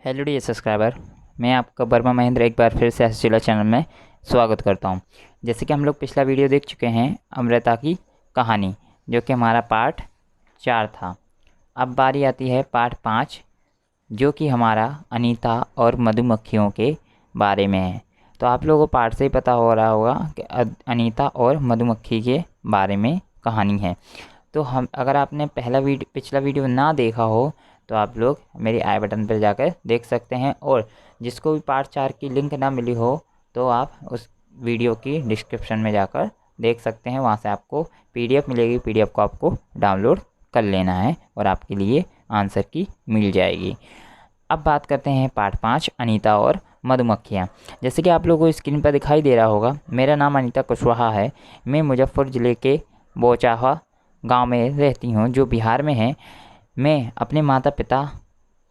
Hello dear subscriber, मैं आपका वर्मा महेंद्र एक बार फिर से एसजिला चैनल में स्वागत करता हूं। जैसे कि हम लोग पिछला वीडियो देख चुके हैं अमृता की कहानी, जो कि हमारा पार्ट 4 था। अब बारी आती है पार्ट 5, जो कि हमारा अनीता और मधुमक्खियों के बारे में है। तो आप लोगों को पार्ट से ही पता हो रहा होगा कि अनीता और मधुमक्खी के बारे में कहानी है। तो हम अगर आपने पिछला वीडियो ना देखा हो तो आप लोग मेरी आई बटन पर जाकर देख सकते हैं, और जिसको भी पार्ट 4 की लिंक ना मिली हो तो आप उस वीडियो की डिस्क्रिप्शन में जाकर देख सकते हैं। वहाँ से आपको पीडीएफ मिलेगी, पीडीएफ को आपको डाउनलोड कर लेना है और आपके लिए आंसर की मिल जाएगी। अब बात करते हैं पार्ट 5, अनीता और मधुमक्खियाँ। जैसे कि आप लोगों को स्क्रीन पर दिखाई दे रहा होगा, मेरा नाम अनीता कुशवाहा है। मैं मुजफ्फरपुर ज़िले के बोचाहा गांव में रहती हूँ, जो बिहार में है। मैं अपने माता पिता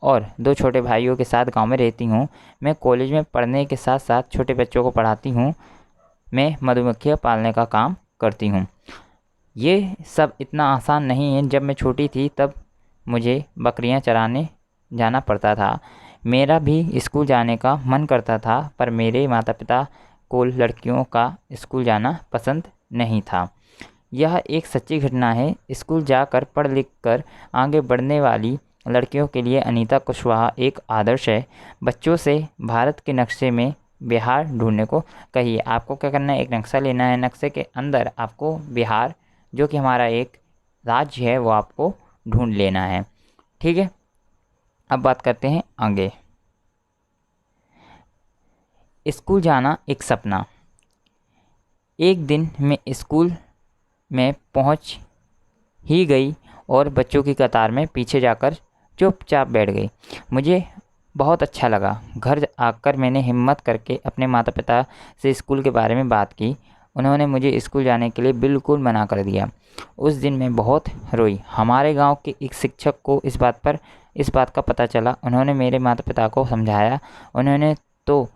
और 2 छोटे भाइयों के साथ गांव में रहती हूँ। मैं कॉलेज में पढ़ने के साथ साथ छोटे बच्चों को पढ़ाती हूँ। मैं मधुमक्खियाँ पालने का काम करती हूँ। ये सब इतना आसान नहीं है। जब मैं छोटी थी तब मुझे बकरियाँ चराने जाना पड़ता था। मेरा भी स्कूल जाने का मन करता था, पर मेरे माता पिता को लड़कियों का स्कूल जाना पसंद नहीं था। यह एक सच्ची घटना है। स्कूल जाकर पढ़ लिख कर आगे बढ़ने वाली लड़कियों के लिए अनीता कुशवाहा एक आदर्श है। बच्चों से भारत के नक्शे में बिहार ढूंढने को कहिए। आपको क्या करना है, एक नक्शा लेना है। नक्शे के अंदर आपको बिहार, जो कि हमारा एक राज्य है, वो आपको ढूंढ लेना है। ठीक है, अब बात करते हैं आगे। स्कूल जाना एक सपना। एक दिन मैं स्कूल में पहुंच ही गई और बच्चों की कतार में पीछे जाकर चुपचाप बैठ गई। मुझे बहुत अच्छा लगा। घर आकर मैंने हिम्मत करके अपने माता पिता से स्कूल के बारे में बात की। उन्होंने मुझे स्कूल जाने के लिए बिल्कुल मना कर दिया। उस दिन मैं बहुत रोई। हमारे गांव के एक शिक्षक को इस बात का पता चला। उन्होंने मेरे माता पिता को समझाया। उन्होंने तो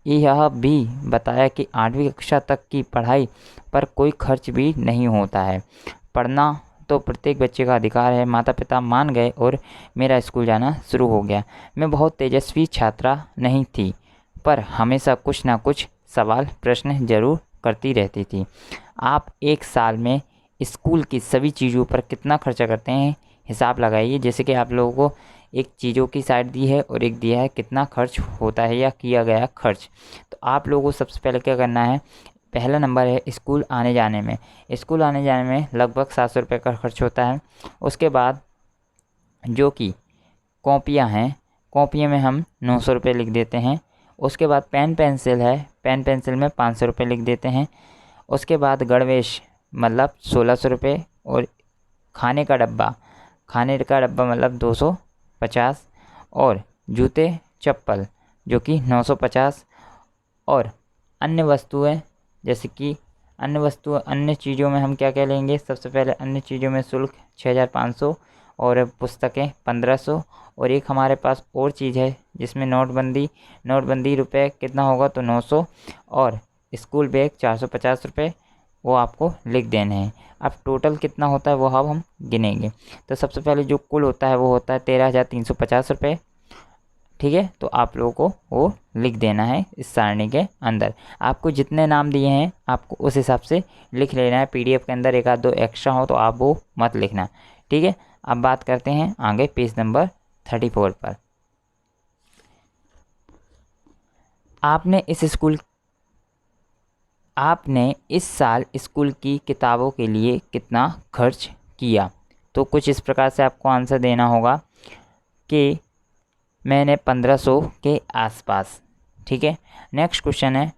यह भी बताया कि 8वीं कक्षा तक की पढ़ाई पर कोई खर्च भी नहीं होता है। पढ़ना तो प्रत्येक बच्चे का अधिकार है। माता पिता मान गए और मेरा स्कूल जाना शुरू हो गया। मैं बहुत तेजस्वी छात्रा नहीं थी, पर हमेशा कुछ ना कुछ सवाल प्रश्न जरूर करती रहती थी। आप एक साल में स्कूल की सभी चीज़ों पर कितना खर्चा करते हैं, हिसाब लगाइए। जैसे कि आप लोगों को एक चीज़ों की साइड दी है और एक दिया है कितना खर्च होता है या किया गया खर्च। तो आप लोगों को सबसे पहले क्या करना है, पहला नंबर है स्कूल आने जाने में। स्कूल आने जाने में लगभग 700 रुपये का खर्च होता है। उसके बाद जो कि कॉपियाँ हैं, कॉपियों में हम 900 रुपये लिख देते हैं। उसके बाद पेन पेंसिल है, पेन पेंसिल में 500 रुपये लिख देते हैं। उसके बाद गणवेश मतलब 1600 रुपये, और खाने का डब्बा मतलब 250, और जूते चप्पल जो कि 950, और अन्य वस्तुएं जैसे कि अन्य चीज़ों में हम क्या क्या लेंगे। सबसे पहले अन्य चीज़ों में शुल्क 6500, और पुस्तकें 1500, और एक हमारे पास और चीज़ है जिसमें नोटबंदी रुपए कितना होगा तो 900, और स्कूल बैग 450 रुपये, वो आपको लिख देने हैं। अब टोटल कितना होता है वो अब हम गिनेंगे। तो सबसे पहले जो कुल होता है वो होता है 13,350 रुपये। ठीक है, तो आप लोगों को वो लिख देना है इस सारणी के अंदर। आपको जितने नाम दिए हैं आपको उस हिसाब से लिख लेना है। पीडीएफ के अंदर 1-2 एक्स्ट्रा हो तो आप वो मत लिखना। ठीक है, अब बात करते हैं आगे पेज नंबर 34 पर। आपने इस साल स्कूल की किताबों के लिए कितना खर्च किया। तो कुछ इस प्रकार से आपको आंसर देना होगा कि मैंने 1500 के आसपास। ठीक है, नेक्स्ट क्वेश्चन है,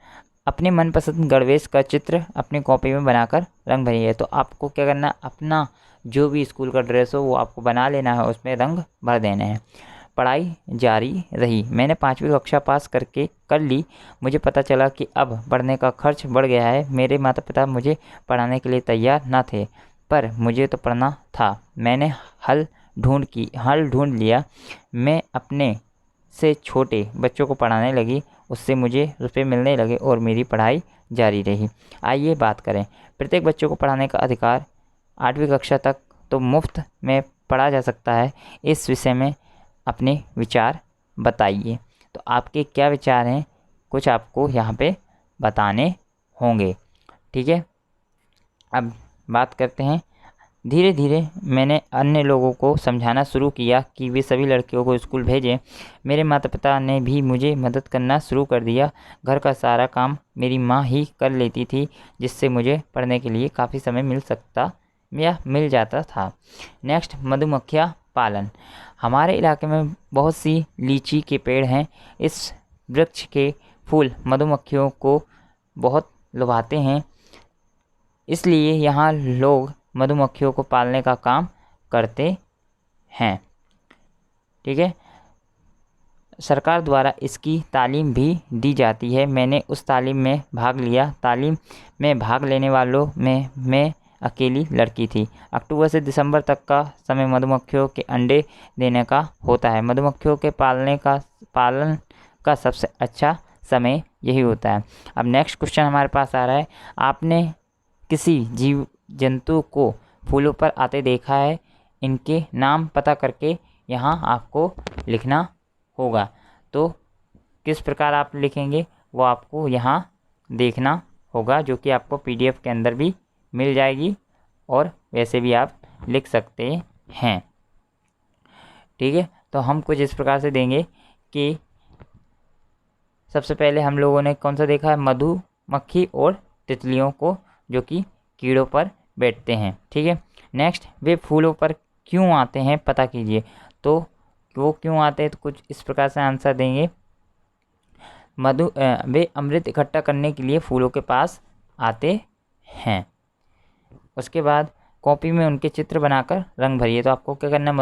अपने मनपसंद गणवेश का चित्र अपनी कॉपी में बनाकर रंग भरिए। तो आपको क्या करना है, अपना जो भी स्कूल का ड्रेस हो वो आपको बना लेना है, उसमें रंग भर देने हैं। पढ़ाई जारी रही। मैंने 5वीं कक्षा पास कर ली। मुझे पता चला कि अब पढ़ने का खर्च बढ़ गया है। मेरे माता पिता मुझे पढ़ाने के लिए तैयार न थे, पर मुझे तो पढ़ना था। मैंने हल ढूंढ लिया। मैं अपने से छोटे बच्चों को पढ़ाने लगी। उससे मुझे रुपए मिलने लगे और मेरी पढ़ाई जारी रही। आइए बात करें, प्रत्येक बच्चों को पढ़ाने का अधिकार 8वीं कक्षा तक तो मुफ्त में पढ़ा जा सकता है। इस विषय में अपने विचार बताइए। तो आपके क्या विचार हैं, कुछ आपको यहाँ पे बताने होंगे। ठीक है, अब बात करते हैं। धीरे धीरे मैंने अन्य लोगों को समझाना शुरू किया कि वे सभी लड़कियों को स्कूल भेजें। मेरे माता पिता ने भी मुझे मदद करना शुरू कर दिया। घर का सारा काम मेरी माँ ही कर लेती थी, जिससे मुझे पढ़ने के लिए काफ़ी समय मिल जाता था। नेक्स्ट, मधुमक्खियाँ पालन। हमारे इलाके में बहुत सी लीची के पेड़ हैं। इस वृक्ष के फूल मधुमक्खियों को बहुत लुभाते हैं, इसलिए यहाँ लोग मधुमक्खियों को पालने का काम करते हैं। ठीक है, सरकार द्वारा इसकी तालीम भी दी जाती है। मैंने उस तालीम में भाग लिया। तालीम में भाग लेने वालों में मैं अकेली लड़की थी। अक्टूबर से दिसंबर तक का समय मधुमक्खियों के अंडे देने का होता है। मधुमक्खियों के पालन का सबसे अच्छा समय यही होता है। अब नेक्स्ट क्वेश्चन हमारे पास आ रहा है, आपने किसी जीव जंतु को फूलों पर आते देखा है? इनके नाम पता करके यहाँ आपको लिखना होगा। तो किस प्रकार आप लिखेंगे वो आपको यहाँ देखना होगा, जो कि आपको PDF के अंदर भी मिल जाएगी और वैसे भी आप लिख सकते हैं। ठीक है, तो हम कुछ इस प्रकार से देंगे कि सबसे पहले हम लोगों ने कौन सा देखा है, मधुमक्खी और तितलियों को, जो कि कीड़ों पर बैठते हैं। ठीक है, नेक्स्ट, वे फूलों पर क्यों आते हैं पता कीजिए। तो वो क्यों आते हैं, तो कुछ इस प्रकार से आंसर देंगे, वे अमृत इकट्ठा करने के लिए फूलों के पास आते हैं। उसके बाद कॉपी में उनके चित्र बनाकर रंग भरिए। तो आपको क्या करना है,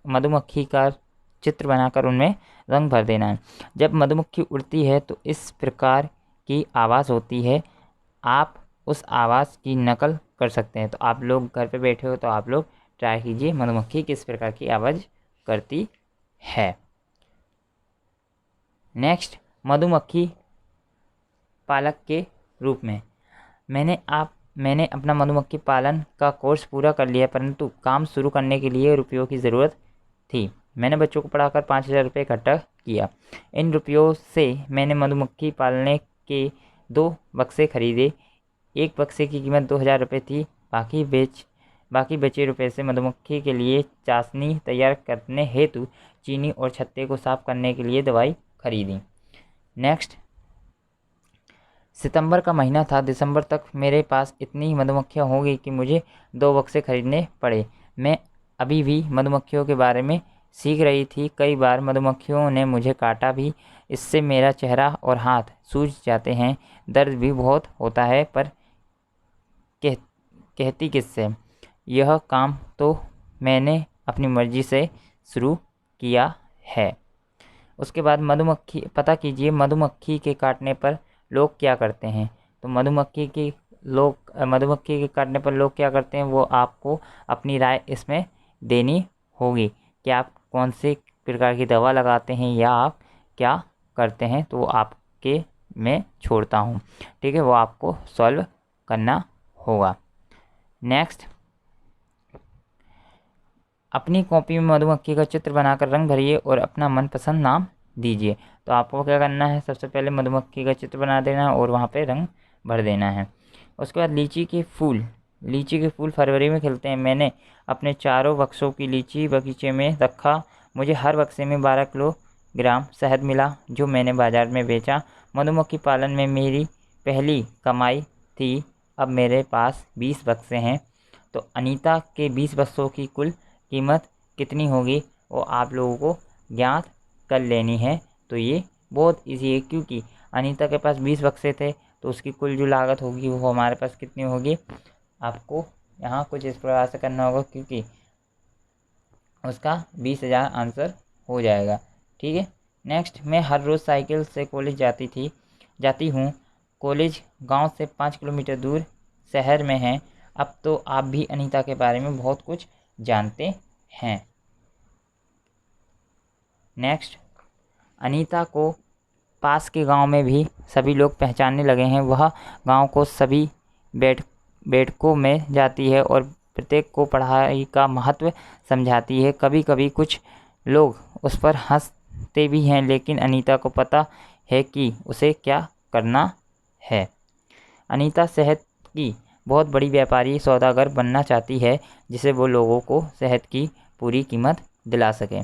मधुमक्खी का चित्र बनाकर उनमें रंग भर देना है। जब मधुमक्खी उड़ती है तो इस प्रकार की आवाज़ होती है। आप उस आवाज़ की नकल कर सकते हैं। तो आप लोग घर पे बैठे हो तो आप लोग ट्राई कीजिए मधुमक्खी किस प्रकार की आवाज़ करती है। नेक्स्ट, मधुमक्खी पालक के रूप में। मैंने अपना मधुमक्खी पालन का कोर्स पूरा कर लिया, परंतु काम शुरू करने के लिए रुपयों की ज़रूरत थी। मैंने बच्चों को पढ़ाकर 5,000 रुपये इकट्ठा किया। इन रुपयों से मैंने मधुमक्खी पालने के 2 बक्से खरीदे। एक बक्से की कीमत 2,000 रुपये थी। बाकी बचे रुपये से मधुमक्खी के लिए चाशनी तैयार करने हेतु चीनी और छत्ते को साफ करने के लिए दवाई खरीदी। नेक्स्ट, सितंबर का महीना था। दिसंबर तक मेरे पास इतनी मधुमक्खियाँ हो गई कि मुझे 2 बक्से खरीदने पड़े। मैं अभी भी मधुमक्खियों के बारे में सीख रही थी। कई बार मधुमक्खियों ने मुझे काटा भी। इससे मेरा चेहरा और हाथ सूज जाते हैं। दर्द भी बहुत होता है, पर कहती किससे। यह काम तो मैंने अपनी मर्जी से शुरू किया है। उसके बाद पता कीजिए मधुमक्खी के काटने पर लोग क्या करते हैं। तो मधुमक्खी के काटने पर लोग क्या करते हैं, वो आपको अपनी राय इसमें देनी होगी कि आप कौन से प्रकार की दवा लगाते हैं या आप क्या करते हैं। तो वो आपके मैं छोड़ता हूँ। ठीक है, वो आपको सॉल्व करना होगा। नेक्स्ट, अपनी कॉपी में मधुमक्खी का चित्र बनाकर रंग भरिए और अपना मनपसंद नाम दीजिए। तो आपको क्या करना है, सबसे पहले मधुमक्खी का चित्र बना देना है और वहाँ पे रंग भर देना है। उसके बाद लीची के फूल फरवरी में खिलते हैं। मैंने अपने चारों बक्सों की लीची बगीचे में रखा। मुझे हर बक्से में 12 किलोग्राम शहद मिला, जो मैंने बाज़ार में बेचा। मधुमक्खी पालन में मेरी पहली कमाई थी। अब मेरे पास 20 बक्से हैं। तो अनीता के 20 बक्सों की कुल कीमत कितनी होगी वो आप लोगों को ज्ञात कर लेनी है। तो ये बहुत इजी है, क्योंकि अनीता के पास 20 बक्से थे, तो उसकी कुल जो लागत होगी वो हमारे पास कितनी होगी। आपको यहाँ कुछ इस प्रकार से करना होगा, क्योंकि उसका 20,000 आंसर हो जाएगा। ठीक है, नेक्स्ट, मैं हर रोज़ साइकिल से कॉलेज जाती हूँ। कॉलेज गांव से 5 किलोमीटर दूर शहर में है। अब तो आप भी अनीता के बारे में बहुत कुछ जानते हैं। नेक्स्ट, अनीता को पास के गांव में भी सभी लोग पहचानने लगे हैं। वह गांव को सभी बैठकों में जाती है और प्रत्येक को पढ़ाई का महत्व समझाती है। कभी कभी कुछ लोग उस पर हंस जानते भी हैं, लेकिन अनीता को पता है कि उसे क्या करना है। अनीता शहद की बहुत बड़ी व्यापारी सौदागर बनना चाहती है, जिसे वो लोगों को शहद की पूरी कीमत दिला सके।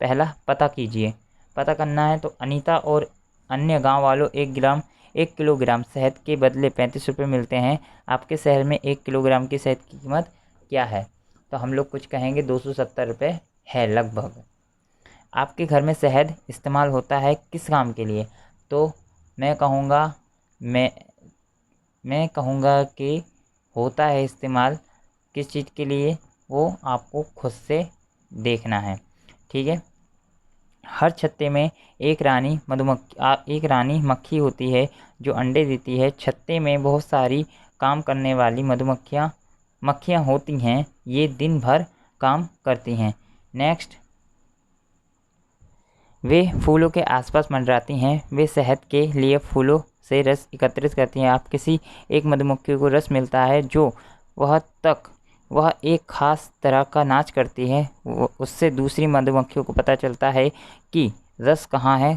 पहला, पता कीजिए। पता करना है तो अनीता और अन्य गांव वालों 1 किलोग्राम शहद के बदले 35 रुपये मिलते हैं। आपके शहर में 1 किलोग्राम की शहद की कीमत क्या है? तो हम लोग कुछ कहेंगे 270 रुपये है लगभग। आपके घर में शहद इस्तेमाल होता है किस काम के लिए? तो मैं कहूँगा कि होता है इस्तेमाल किस चीज़ के लिए, वो आपको खुद से देखना है। ठीक है। हर छत्ते में एक रानी मक्खी होती है जो अंडे देती है। छत्ते में बहुत सारी काम करने वाली मक्खियाँ होती हैं। ये दिन भर काम करती हैं। नेक्स्ट, वे फूलों के आसपास मंडराती हैं। वे शहद के लिए फूलों से रस एकत्रित करती हैं। आप किसी एक मधुमक्खी को रस मिलता है जो वह एक खास तरह का नाच करती है। उससे दूसरी मधुमक्खियों को पता चलता है कि रस कहाँ है।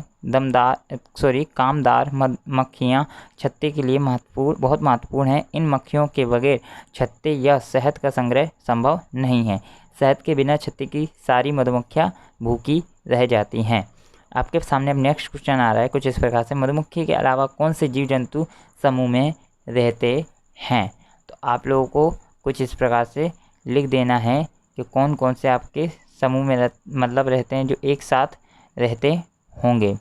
कामदार मक्खियाँ छत्ते के लिए बहुत महत्वपूर्ण हैं। इन मक्खियों के बगैर छत्ते या शहद का संग्रह संभव नहीं है। शहद के बिना छत्ते की सारी मधुमक्खियाँ भूखी रह जाती हैं। आपके सामने अब नेक्स्ट क्वेश्चन आ रहा है कुछ इस प्रकार से, मधुमक्खी के अलावा कौन से जीव जंतु समूह में रहते हैं? तो आप लोगों को कुछ इस प्रकार से लिख देना है कि कौन कौन से आपके समूह में रहते हैं, जो एक साथ रहते होंगे।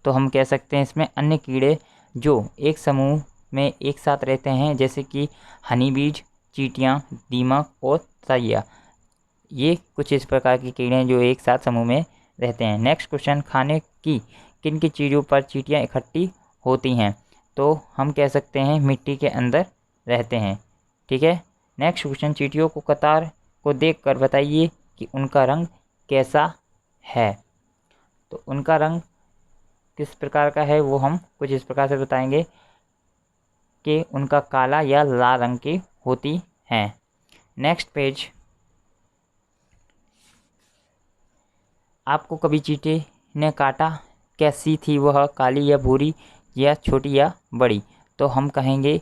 तो हम कह सकते हैं इसमें अन्य कीड़े जो एक समूह में एक साथ रहते हैं, जैसे कि हनी बीज, चींटियाँ, दीमक और तैया। ये कुछ इस प्रकार के कीड़े हैं जो एक साथ समूह में रहते हैं। नेक्स्ट क्वेश्चन, खाने की किन की चीज़ों पर चींटियाँ इकट्ठी होती हैं? तो हम कह सकते हैं मिट्टी के अंदर रहते हैं। ठीक है। नेक्स्ट क्वेश्चन, चींटियों को कतार को देखकर बताइए कि उनका रंग कैसा है। तो उनका रंग किस प्रकार का है वो हम कुछ इस प्रकार से बताएंगे कि उनका काला या लाल रंग की होती हैं। नेक्स्ट पेज, आपको कभी चींटी ने काटा? कैसी थी वह, काली या भूरी या छोटी या बड़ी? तो हम कहेंगे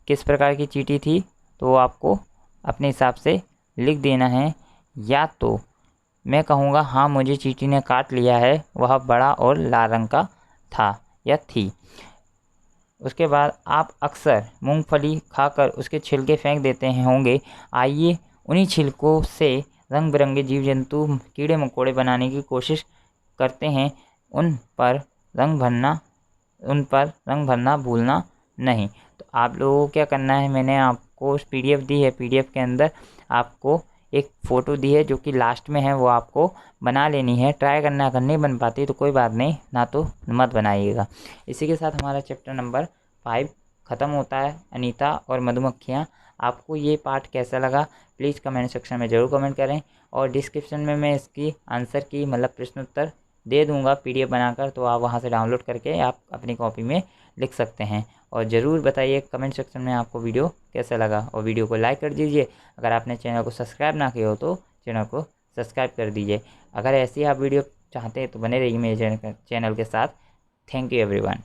किस प्रकार की चींटी थी, तो आपको अपने हिसाब से लिख देना है। या तो मैं कहूँगा हाँ मुझे चींटी ने काट लिया है, वह बड़ा और लाल रंग का था या थी। उसके बाद आप अक्सर मूंगफली खाकर उसके छिलके फेंक देते हैं होंगे। आइए उन्हीं छिलकों से रंग बिरंगे जीव जंतु कीड़े मकोड़े बनाने की कोशिश करते हैं। उन पर रंग भरना भूलना नहीं। तो आप लोगों को क्या करना है, मैंने आपको PDF दी है। PDF के अंदर आपको एक फ़ोटो दी है जो कि लास्ट में है, वो आपको बना लेनी है। ट्राई करना, अगर नहीं बन पाती तो कोई बात नहीं, ना तो मत बनाइएगा। इसी के साथ हमारा चैप्टर नंबर 5 ख़त्म होता है, अनीता और मधुमक्खियाँ। आपको ये पार्ट कैसा लगा प्लीज़ कमेंट सेक्शन में ज़रूर कमेंट करें, और डिस्क्रिप्शन में मैं इसकी आंसर की प्रश्न उत्तर दे दूँगा PDF बनाकर, तो आप वहाँ से डाउनलोड करके आप अपनी कॉपी में लिख सकते हैं। और ज़रूर बताइए कमेंट सेक्शन में आपको वीडियो कैसा लगा, और वीडियो को लाइक कर दीजिए। अगर आपने चैनल को सब्सक्राइब ना किया हो तो चैनल को सब्सक्राइब कर दीजिए। अगर ऐसी आप वीडियो चाहते हैं तो बने रहिए मेरे चैनल के साथ। Thank you everyone.